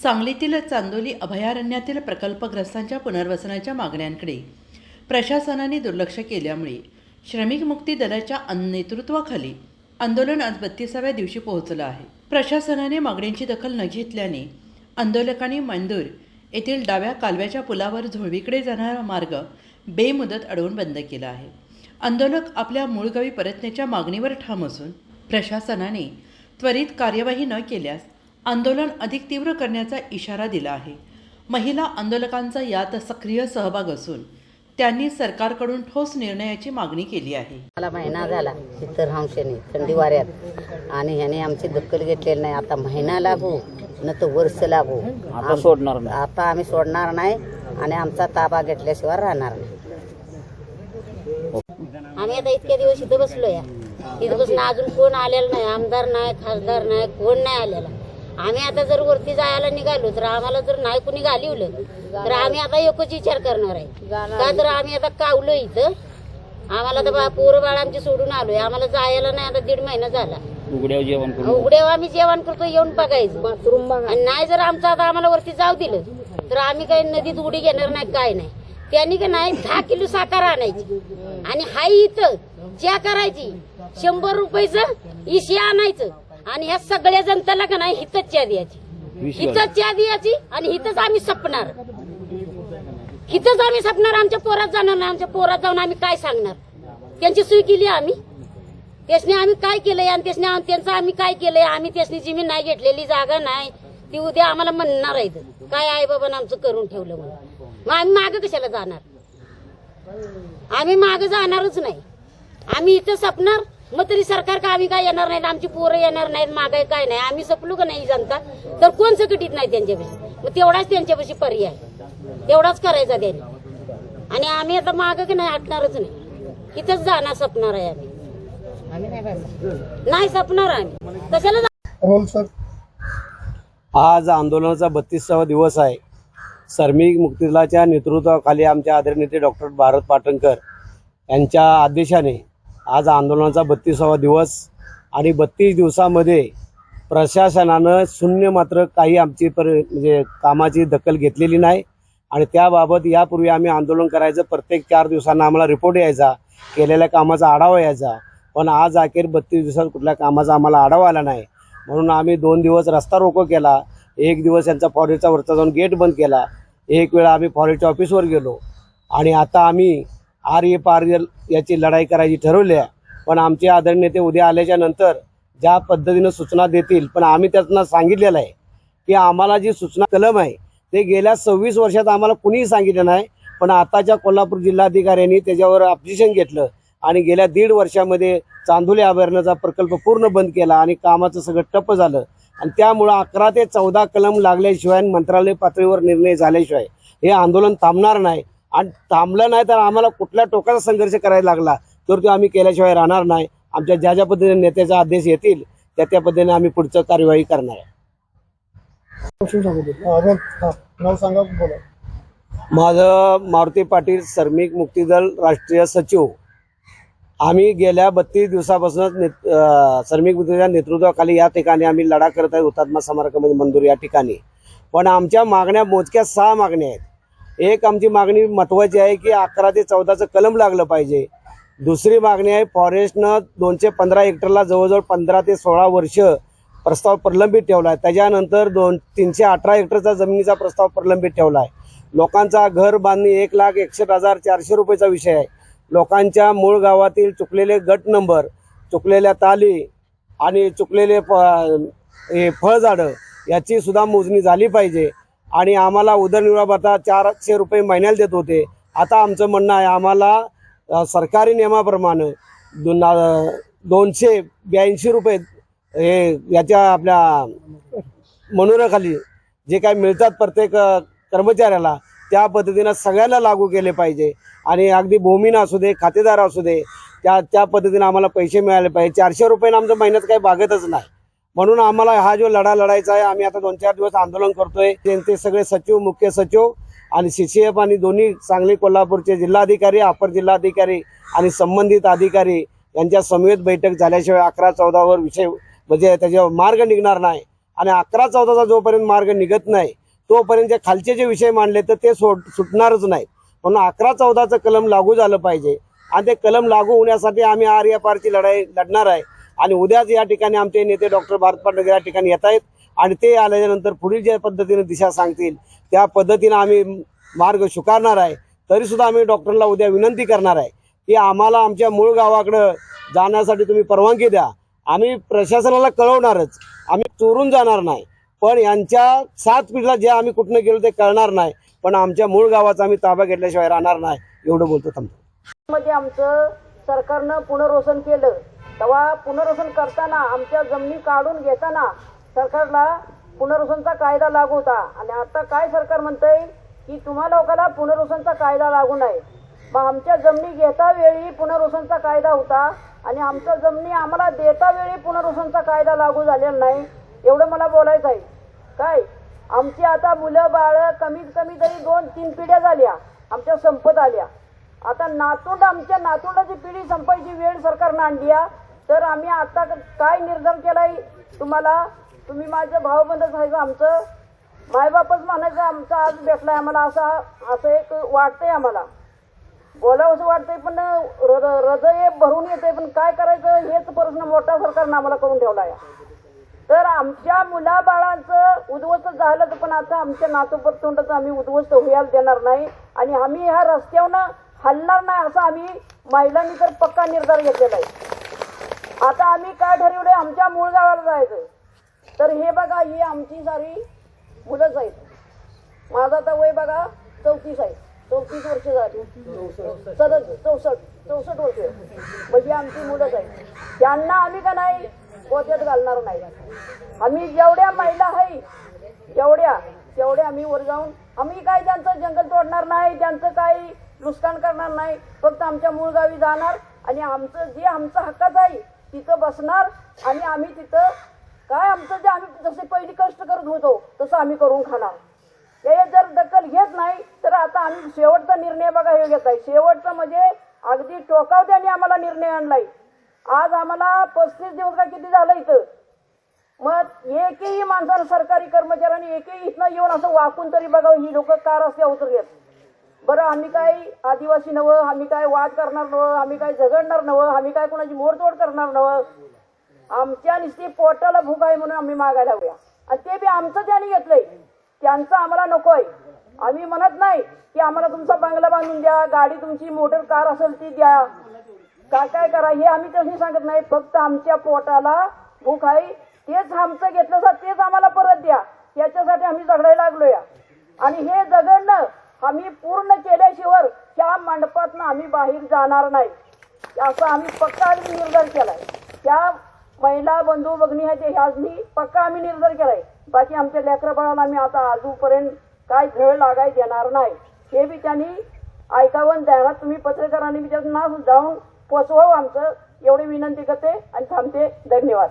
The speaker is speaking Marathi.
सांगलीतील चांदोली अभयारण्यातील प्रकल्पग्रस्तांच्या पुनर्वसनाच्या मागण्यांकडे प्रशासनाने दुर्लक्ष केल्यामुळे श्रमिक मुक्ती दलाच्या नेतृत्वाखाली आंदोलन आज 32व्या दिवशी पोहोचलं आहे। प्रशासनाने मागण्यांची दखल न घेतल्याने आंदोलकांनी मंदूर येथील डाव्या कालव्याच्या पुलावर झोळवीकडे जाणारा मार्ग बेमुदत अडवून बंद केला आहे। आंदोलक आपल्या मूळ गावी परतण्याच्या मागणीवर ठाम असून प्रशासनाने त्वरित कार्यवाही न केल्यास आंदोलन अधिक तीव्र करण्याचा इशारा दिला आहे। महिला आंदोलकांचा यात सक्रिय सहभाग असून त्यांनी सरकारकडून ठोस निर्णयाची मागणी केली आहे। मला महिना झाला इतर रामशेने थंडी वाऱ्यात आणि ह्याने आमची दखल घेतलेली नाही। आता महिना लागू न तर वर्ष लागू आता सोडणार नाही। आता आम्ही सोडणार नाही आणि आमचा ताबा घेतल्याशिवाय राहणार नाही। आम्ही आता इतके दिवस इथं बसलो या इथं बसून अजून कोण आलेलं नाही, आमदार नाही, खासदार नाही, कोण नाही आलेला। आम्ही आता जर वरती जायला निघालो तर आम्हाला जर नाही कुणी घालिवलं तर आम्ही आता एकच विचार करणार आहे का तर आम्ही आता कावलो इथं आम्हाला तर पोरं बाळ आमची सोडून आलोय, आम्हाला जायला नाही। आता 1.5 महिना झाला उघड्यावर आम्ही जेवण करतो येऊन बघायचं आणि नाही जर आमचं आता आम्हाला वरती जाऊ दिलं तर आम्ही काही नदीत उडी घेणार नाही, काय नाही। त्यांनी का नाही 10 किलो साखर आणायची आणि हाई इथं च्या करायची 100 रुपयाचं इशी आणायचं आणि ह्या सगळ्या जनतेला का नाही हितच च्या द्यायची, हितच च्या द्यायची आणि हितच आम्ही सपणार, हितच आम्ही सपणार। आमच्या पोरात जाणार नाही, आमच्या पोरात जाऊन आम्ही काय सांगणार? त्यांची सोय केली आम्ही, त्यासने आम्ही काय केलंय आणि त्यांचं आम्ही काय केलंय? आम्ही त्यासनी जमीन नाही घेतलेली, जागा नाही, ती उद्या आम्हाला म्हणणार आहे काय आई बाबांना आमचं करून ठेवलं म्हणून। मग आम्ही मागं कशाला जाणार? आम्ही मागं जाणारच नाही, आम्ही इथं सपणार। मग तरी सरकार का आम्ही काय येणार नाहीत, आमची पोरं येणार नाहीत, मागाय काय नाही, आम्ही सपलो का नाही जनता तर कोण सकटीत नाही त्यांच्यापाशी। मग तेवढाच त्यांच्यापाशी पर्याय, तेवढाच करायचा त्यांनी आणि आम्ही आता मागं की नाही हटणारच नाही, इथंच जाणार, सपणार आहे आम्ही नाही सपणार आम्ही कशाला। आज आंदोलनाचा 32वा दिवस आहे। श्रमिक मुक्ती दलाच्या नेतृत्वाखाली आमच्या आदरणीय डॉक्टर भारत पाटणकर यांच्या आदेशाने आज आंदोलनाचा 32वा दिवस आणि 32 दिवसामध्ये प्रशासनानं शून्य मात्र काही आमची म्हणजे कामाची दखल घेतलेली नाही आणि त्याबाबत यापूर्वी आम्ही आंदोलन करायचं, प्रत्येक 4 दिवसांना आम्हाला रिपोर्ट यायचा, केलेल्या कामाचा आढावा यायचा, पण आज अखेर 32 दिवसात कुठल्या कामाचा आम्हाला आढावा आला नाही। म्हणून आम्ही 2 दिवस रस्ता रोको केला, 1 दिवस यांचा फॉरेस्टचा वरचा जाऊन गेट बंद केला, 1 वेळा आम्ही फॉरेस्टच्या ऑफिसवर गेलो आणि आता आम्ही आर याची लढाई करायची ठरवली आहे। पण आमचे आदरणीय नेते उद्या आल्याच्या नंतर ज्या पद्धतीनं सूचना देतील, पण आम्ही त्यांना सांगितलेलं आहे की आम्हाला जी सूचना कलम आहे ते गेल्या 26 वर्षात आम्हाला कुणीही सांगितलं नाही, पण आताच्या कोल्हापूर जिल्हाधिकाऱ्यांनी त्याच्यावर ऑब्जेक्शन घेतलं आणि गेल्या 1.5 वर्षामध्ये चांदोली अभयारण्याचा प्रकल्प पूर्ण बंद केला आणि कामाचं सगळं ठप्प झालं आणि त्यामुळं 11 ते 14 कलम लागल्याशिवाय मंत्रालय पातळीवर निर्णय झाल्याशिवाय हे आंदोलन थांबणार नाही आणि थांबलं नाही तर आम्हाला कुठल्या टोकाचा संघर्ष करायला लागला तर तो आम्ही केल्याशिवाय राहणार नाही। आमच्या ज्या पद्धतीने नेत्याचे आदेश येतील त्या पद्धतीने आम्ही पुढचं कार्यवाही करणार आहे। माझं मारुती पाटील, श्रमिक मुक्ती दल राष्ट्रीय सचिव। आम्ही गेल्या 32 दिवसापासून श्रमिक मुक्ती दलाच्या नेतृत्वाखाली या ठिकाणी आम्ही लढा करत आहे, हुतात्मा स्मारकामध्ये मंदूर या ठिकाणी। पण आमच्या मागण्या मोजक्या 6 मागण्या आहेत। एक आमची मागणी महत्त्वाची आहे की 11 ते 14चं कलम लागलं पाहिजे। दुसरी मागणी आहे फॉरेस्टनं 215 हेक्टरला जवळजवळ 15 ते 16 वर्ष प्रस्ताव प्रलंबित ठेवला आहे। त्याच्यानंतर 318 हेक्टरचा जमिनीचा प्रस्ताव प्रलंबित ठेवला आहे। लोकांचा घर बांधणी 1,61,400 रुपयाचा विषय आहे। लोकांच्या मूळ गावातील चुकलेले गट नंबर, चुकलेल्या ताली आणि चुकलेले फळझाडं याची सुद्धा मोजणी झाली पाहिजे आणि आम्हाला उदरनिर्वाह भत्ता 400 रुपये महिन्याला देत होते। आता आमचं म्हणणं आहे आम्हाला सरकारी नियमाप्रमाणे 282 रुपये हे याच्या आपल्या मनोऱ्याखाली जे काही मिळतात प्रत्येक कर्मचाऱ्याला त्या पद्धतीनं सगळ्यांना लागू केले पाहिजे आणि अगदी भूमीनं असू दे, खातेदार असू दे, त्या पद्धतीनं आम्हाला पैसे मिळाले पाहिजे। 400 रुपयानं आमचं महिन्यात काही भागतच नाही। म्हणून आम्हाला हा जो लढा लढायचा आहे, आम्ही आता 2-4 दिवस आंदोलन करतोय। ते सगळे सचिव, मुख्य सचिव आणि CCF आणि दोन्ही सांगली कोल्हापूरचे जिल्हाधिकारी, अपर जिल्हाधिकारी आणि संबंधित अधिकारी यांच्या समवेत बैठक झाल्याशिवाय 11-14 वर विषय म्हणजे त्याच्यावर मार्ग निघणार नाही आणि 11-14चा जोपर्यंत मार्ग निघत नाही तोपर्यंत जे खालचे जे विषय मांडले तर ते सुटणारच नाहीत. म्हणून 11-14चं कलम लागू झालं पाहिजे आणि ते कलम लागू होण्यासाठी आम्ही आर-पारची लढाई लढणार आहे. आणि उद्याच या ठिकाणी आमचे नेते डॉक्टर भारत पाटणकर या ठिकाणी येत आहेत आणि ते आल्यानंतर पुढील ज्या पद्धतीने दिशा सांगतील त्या पद्धतीने आम्ही मार्ग स्वीकारणार आहे. तरीसुद्धा आम्ही डॉक्टरला उद्या विनंती करणार आहे की आम्हाला आमच्या मूळ गावाकडं जाण्यासाठी तुम्ही परवानगी द्या. आम्ही प्रशासनाला कळवणारच, आम्ही चोरून जाणार नाही, पण यांच्या 7 पिढीला जे आम्ही कुठनं गेलो ते कळणार नाही, पण आमच्या मूळ गावाचा आम्ही ताबा घेतल्याशिवाय राहणार नाही. एवढं बोलतो थांबतो. मध्ये आमचं सरकारनं पुनर्वसन केलं तेव्हा पुनर्वसन करताना आमच्या जमिनी काढून घेताना सरकारला पुनर्वसनचा कायदा लागू होता. आणि आता काय सरकार म्हणतंय की तुम्हा लोकांना पुनर्वसनचा कायदा लागू नाही. मग आमच्या जमिनी घेता वेळी पुनर्वसनचा कायदा होता आणि आमच्या जमिनी आम्हाला देता वेळी पुनर्वसनचा कायदा लागू झालेला नाही. एवढं मला बोलायचं आहे. काय आमची आता मुलं बाळ कमीत कमी तरी 2-3 पिढ्या झाल्या आमच्या संपत आल्या. आता आमच्या नातुंडाची पिढी संपायची वेळ सरकारनं आणली आहे. तर आम्ही आता काय निर्धार केलाय तुम्ही माझं भावबंधच आहे. आमचं मायबापच म्हणायचं आमचं आज भेटलाय आम्हाला असं एक वाटतंय. आम्हाला बोलावं असं वाटतंय पण हृदय भरून येतंय. पण काय करायचं हेच प्रश्न मोठा सरकारनं आम्हाला करून ठेवला आहे. तर आमच्या मुलाबाळांचं उद्ध्वस्त झालं पण आता आमच्या नातूपतोंडाचं आम्ही उद्ध्वस्त व्हायला देणार नाही आणि आम्ही ह्या रस्त्यावरनं हलणार नाही असा आम्ही महिलांनी तर पक्का निर्धार घेतलेला आहे. आता आम्ही काय ठरवलंय आमच्या मूळ गावाला जायचं. तर हे बघा ही आमची सारी मुलंच आहेत. माझं आता वय बघा 34 आहे. 34 वर्ष झाली. 64 वर्ष म्हणजे आमची मुलंच आहेत. त्यांना आम्ही का नाही पोत्यात घालणार नाही. आम्ही जेवढ्या महिला आहे तेवढ्या आम्ही वर जाऊन आम्ही काय त्यांचं जंगल तोडणार नाही, त्यांचं काही नुकसान करणार नाही. फक्त आमच्या मूळ गावी जाणार आणि आमचं हक्काचं आहे तिथं बसणार आणि आम्ही तिथं काय आमचं जे आम्ही जसे पहिली कष्ट करत होतो तसं आम्ही करून खाणार. हे जर दखल घेत नाही तर आता आम्ही शेवटचा निर्णय बघा हे घेत आहे. शेवटचा म्हणजे अगदी टोकाव त्यांनी आम्हाला निर्णय आणलाय. आज आम्हाला 35 दिवस का किती झालं इथं. मग एकही माणसानं सरकारी कर्मचाऱ्यांनी एकही इथनं येऊन असं वाकून तरी बघावं ही लोक का रस्त्यावर उतरलेत. बरं आम्ही काय आदिवासी नवं, आम्ही काय वाद करणार नवं, आम्ही काय झगडणार नवं, आम्ही काय कोणाची मोडतोड करणार नवं. आमच्या नुसती पोटाला भूक आहे म्हणून आम्ही मागायला हव्या आणि ते बी आमचं त्यांनी घेतलंय. त्यांचं आम्हाला नको आहे. आम्ही म्हणत नाही की आम्हाला तुमचा बंगला बांधून द्या, गाडी तुमची मोटर कार असेल ती द्या, काय करा हे आम्ही तसं सांगत नाही. फक्त आमच्या पोटाला भूक आहे तेच आमचं घेतलं तेच आम्हाला परत द्या. याच्यासाठी आम्ही झगडायला लागलोय आणि हे झगडणं आम्ही पूर्ण केल्याशिवाय त्या मंडपातनं आम्ही बाहेर जाणार नाही असं आम्ही पक्का निर्धार केलाय. त्या महिला बंधू भगिनी आहेत ह्यानी पक्का आम्ही निर्धार केलाय. बाकी आमच्या लेकरं बाळाला आम्ही आता आजूपर्यंत काय झळ लागाय देणार नाही. हे बी त्यांनी ऐकावं द्यायला तुम्ही पत्रकारांनी बी त्यांना जाऊन पोचवावं आमचं एवढी विनंती करते आणि थांबते. धन्यवाद.